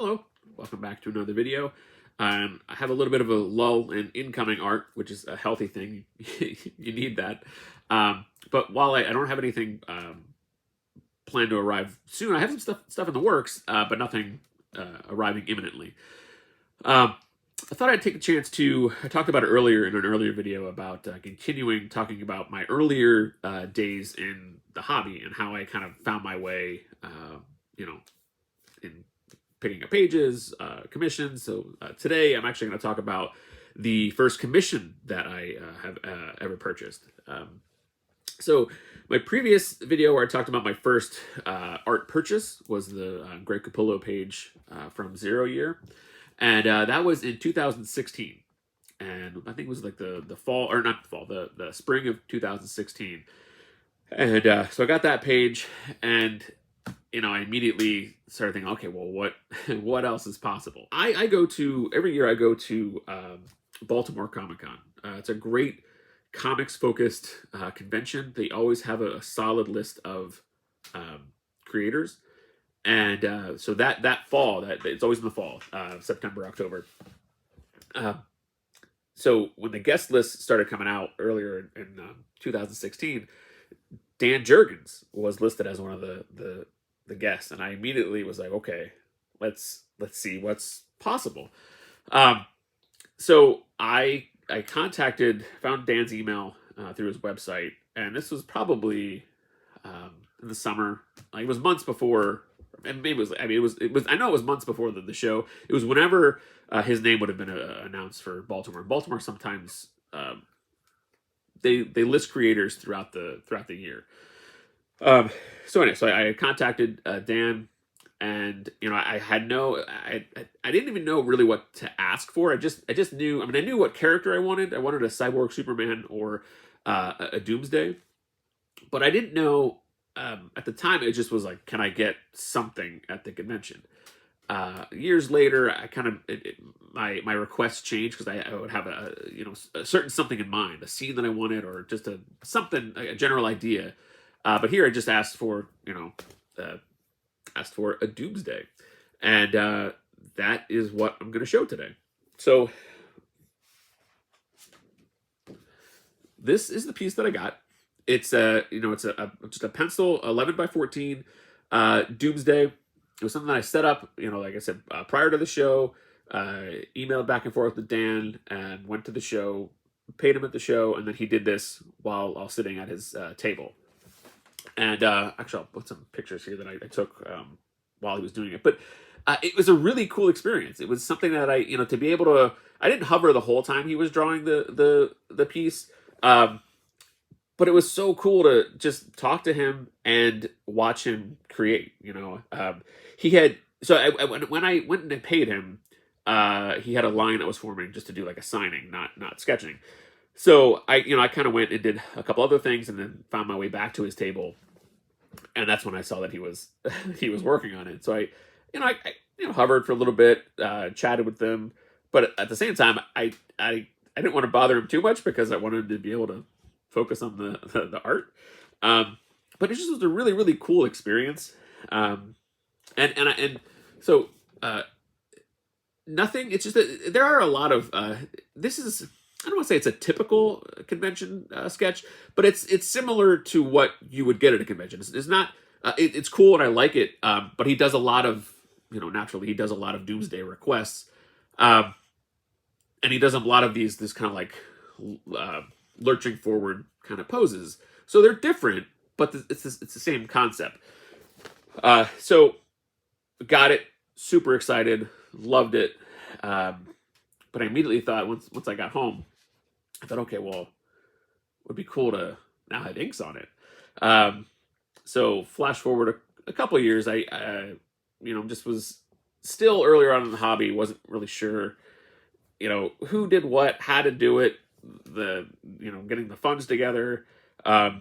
Hello, welcome back to another video. I have a little bit of a lull in incoming art, which is a healthy thing. You need that. But while I don't have anything planned to arrive soon, I have some stuff in the works, but nothing arriving imminently. I thought I'd take a chance to. I talked about it earlier in an earlier video about continuing talking about my earlier days in the hobby and how I kind of found my way, in picking up pages, commissions. So today I'm actually going to talk about the first commission that I have ever purchased. So my previous video where I talked about my first art purchase was the Greg Capullo page from Zero Year. And that was in 2016. And I think it was like the fall, or not the fall, the spring of 2016. And so I got that page, and I immediately started thinking, okay, well, what else is possible? I go to, every year I go to Baltimore Comic-Con. It's a great comics-focused convention. They always have a solid list of creators. And so that fall, it's always in the fall, September, October. So when the guest list started coming out earlier in 2016, Dan Jurgens was listed as one of the guests, and I immediately was like, okay, let's see what's possible. So I found Dan's email through his website, and this was probably in the summer. Like, it was months before. And maybe it was. I know it was months before the show. It was whenever his name would have been announced for Baltimore. Baltimore sometimes they list creators throughout the year. So anyway, so I contacted Dan, and I had I didn't even know really what to ask for. I just knew. I mean, I knew what character I wanted. I wanted a cyborg Superman or a Doomsday, but I didn't know. At the time, it just was like, can I get something at the convention? Years later, I kind of my requests changed because I would have a certain something in mind, a scene that I wanted, or just a general idea. But here, I just asked for a Doomsday, and that is what I'm going to show today. So this is the piece that I got. It's just a pencil 11 by 14 Doomsday. It was something that I set up, like I said, prior to the show. Emailed back and forth with Dan and went to the show, paid him at the show, and then he did this while sitting at his table. And actually, I'll put some pictures here that I took while he was doing it. But it was a really cool experience. It was something that to be able to. I didn't hover the whole time he was drawing the piece. But it was so cool to just talk to him and watch him create. He had when I went and paid him, he had a line that was forming just to do like a signing, not sketching. So I kind of went and did a couple other things, and then found my way back to his table, and that's when I saw that he was working on it. So I hovered for a little bit, chatted with them, but at the same time, I didn't want to bother him too much because I wanted him to be able to focus on the art. But it just was a really, really cool experience. So nothing, it's just that there are a lot of, this is, I don't want to say it's a typical convention sketch, but it's similar to what you would get at a convention. It's not, it's cool and I like it, but he does a lot of, naturally he does a lot of Doomsday requests. And he does a lot of this kind of like, lurching forward kind of poses. So they're different, but it's the same concept. So got it, super excited, loved it. But I immediately thought, once I got home, I thought, okay, well, it would be cool to now have inks on it. So flash forward a couple of years, I just was still earlier on in the hobby, wasn't really sure, who did what, how to do it, getting the funds together. But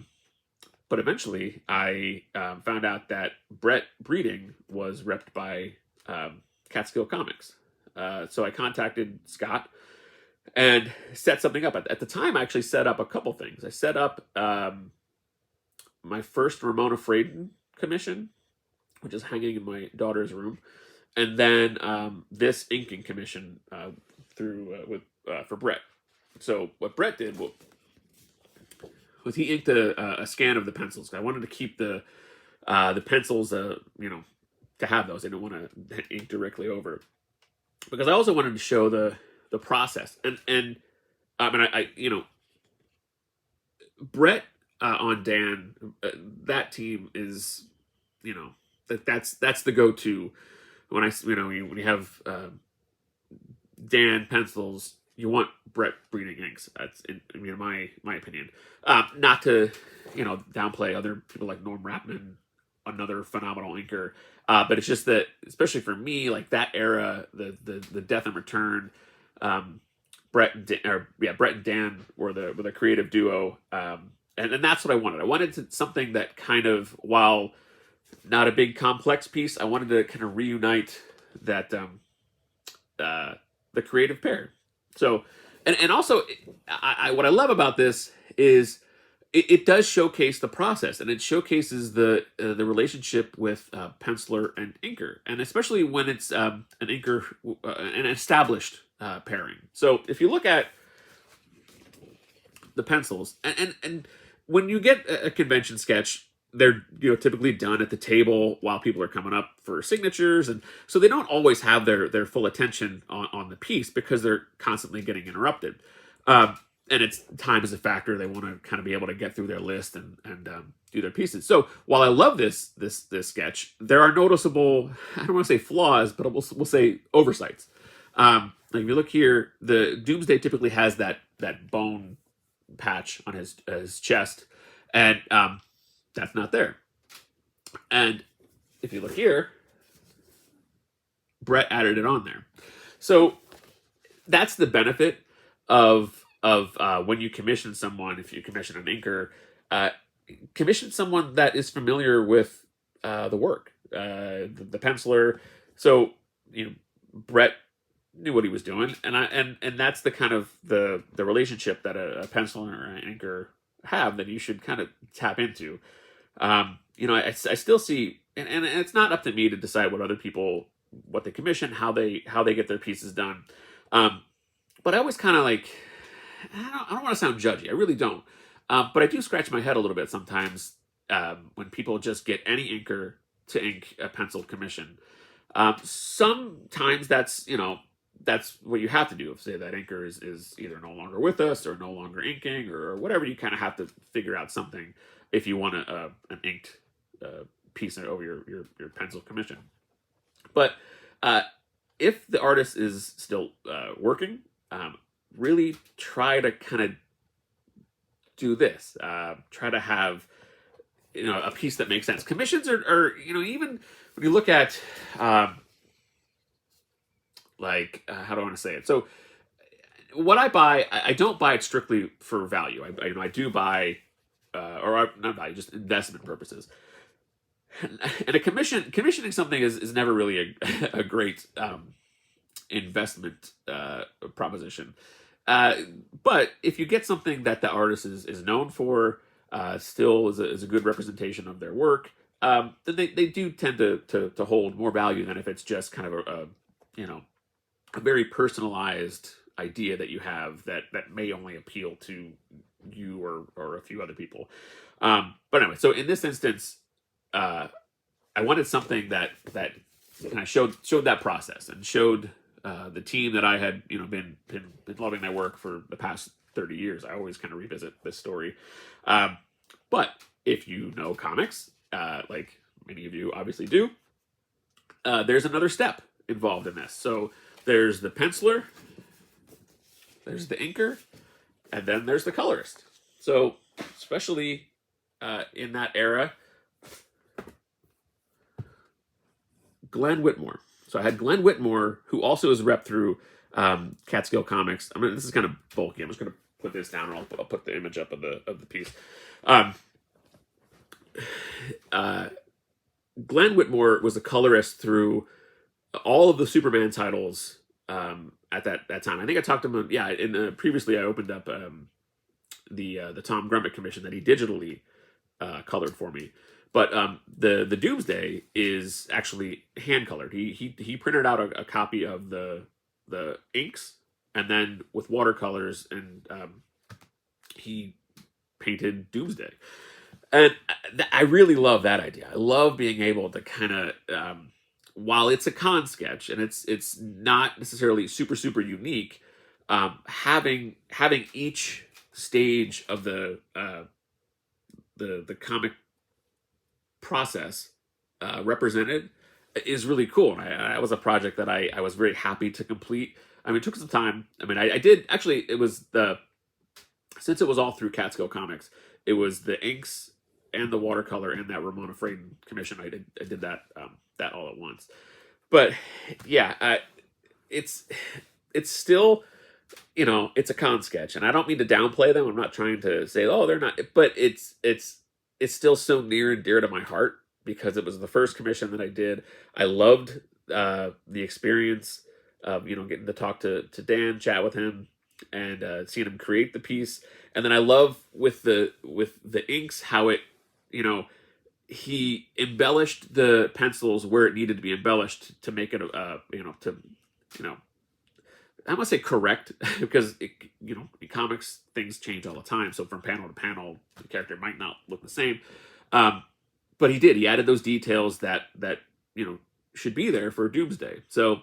eventually I found out that Brett Breeding was repped by Catskill Comics. So I contacted Scott and set something up. At the time, I actually set up a couple things. I set up my first Ramona Fraden commission, which is hanging in my daughter's room. and then this inking commission for Brett. So what Brett did was he inked a scan of the pencils. I wanted to keep the pencils, to have those. I didn't want to ink directly over, because I also wanted to show the process. And I mean, Brett on Dan, that team is, that's the go-to when when you have Dan pencils. You want Brett breeding inks. That's in my opinion. Not to downplay other people like Norm Rapman, another phenomenal inker. But it's just that, especially for me, like that era, the Death and Return, Brett and Dan were the creative duo, and that's what I wanted. I wanted something that kind of, while not a big complex piece, I wanted to kind of reunite that the creative pair. So, and also, what I love about this is it does showcase the process, and it showcases the relationship with penciler and inker, and especially when it's an inker, an established pairing. So if you look at the pencils, and when you get a convention sketch, they're typically done at the table while people are coming up for signatures, and so they don't always have their full attention on the piece, because they're constantly getting interrupted. And it's time is a factor. They want to kind of be able to get through their list and do their pieces. So while I love this sketch, there are noticeable, I don't want to say flaws, but we'll say oversights. Like if you look here, the Doomsday typically has that bone patch on his chest, and that's not there. And if you look here, Brett added it on there. So that's the benefit of when you commission someone. If you commission an inker, commission someone that is familiar with the work, the penciler. So Brett knew what he was doing, and that's the kind of the relationship that a penciler or an inker have, that you should kind of tap into. I still see, and it's not up to me to decide what other people, what they commission, how they get their pieces done. But I always kind of like, I don't want to sound judgy. I really don't. But I do scratch my head a little bit sometimes when people just get any inker to ink a pencil commission. Sometimes that's what you have to do. If, say, that inker is either no longer with us or no longer inking or whatever, you kind of have to figure out something if you want an inked piece over your pencil commission. But if the artist is still working, really try to kind of do this. Try to have a piece that makes sense. Commissions are even when you look at how do I want to say it? So what I buy, I don't buy it strictly for value. I do buy, or not value, just investment purposes. And commissioning something is never really a great investment proposition. But if you get something that the artist is known for, still is a good representation of their work, then they do tend to hold more value than if it's just kind of a very personalized idea that you have that may only appeal to you or a few other people. But anyway, so in this instance, I wanted something that kind of showed that process and showed the team that I had been loving their work for the past 30 years. I always kind of revisit this story. But if you know comics, like many of you obviously do, there's another step involved in this. So there's the penciler, there's the inker, and then there's the colorist. So especially in that era, Glenn Whitmore. So I had Glenn Whitmore, who also is rep through Catskill Comics. I mean, this is kind of bulky. I'm just going to put this down, and I'll put the image up of the piece. Glenn Whitmore was a colorist through all of the Superman titles at that time. I think I talked to him. Previously I opened up the Tom Grummett commission that he digitally colored for me. But the Doomsday is actually hand colored. He printed out a copy of the inks, and then with watercolors, and he painted Doomsday. And I really love that idea. I love being able to kind of, while it's a con sketch and it's not necessarily super unique, having each stage of the comic process represented is really cool. And that was a project that I was very happy to complete. I mean, it took some time. I mean, I did actually. It was since it was all through Catskill Comics, it was the inks and the watercolor and that Ramona Fraden commission. I did that that all at once. But yeah, it's still, it's a con sketch, and I don't mean to downplay them. I'm not trying to say, oh, they're not, but it's still so near and dear to my heart because it was the first commission that I did. I loved the experience of getting to talk to Dan, chat with him, and seeing him create the piece. And then I love with the inks how it, he embellished the pencils where it needed to be embellished to make it I want to say correct because in comics things change all the time. So from panel to panel, the character might not look the same. But he did. He added those details that should be there for Doomsday. So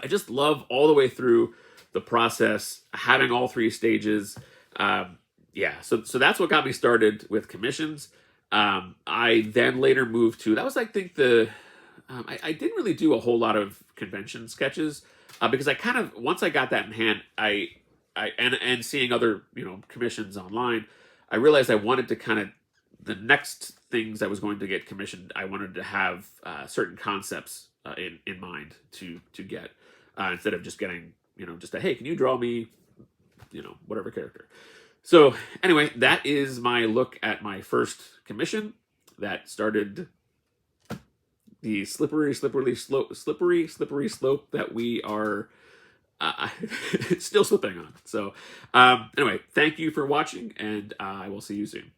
I just love all the way through the process, having all three stages. Yeah, so that's what got me started with commissions. I then later moved to, that was I think I didn't really do a whole lot of convention sketches because I kind of, once I got that in hand, and seeing other commissions online, I realized I wanted to kind of, the next things I was going to get commissioned, I wanted to have certain concepts in mind to get instead of just getting just a, hey, can you draw me whatever character. So anyway, that is my look at my first commission that started the slippery slope that we are still slipping on. So anyway, thank you for watching, and I will see you soon.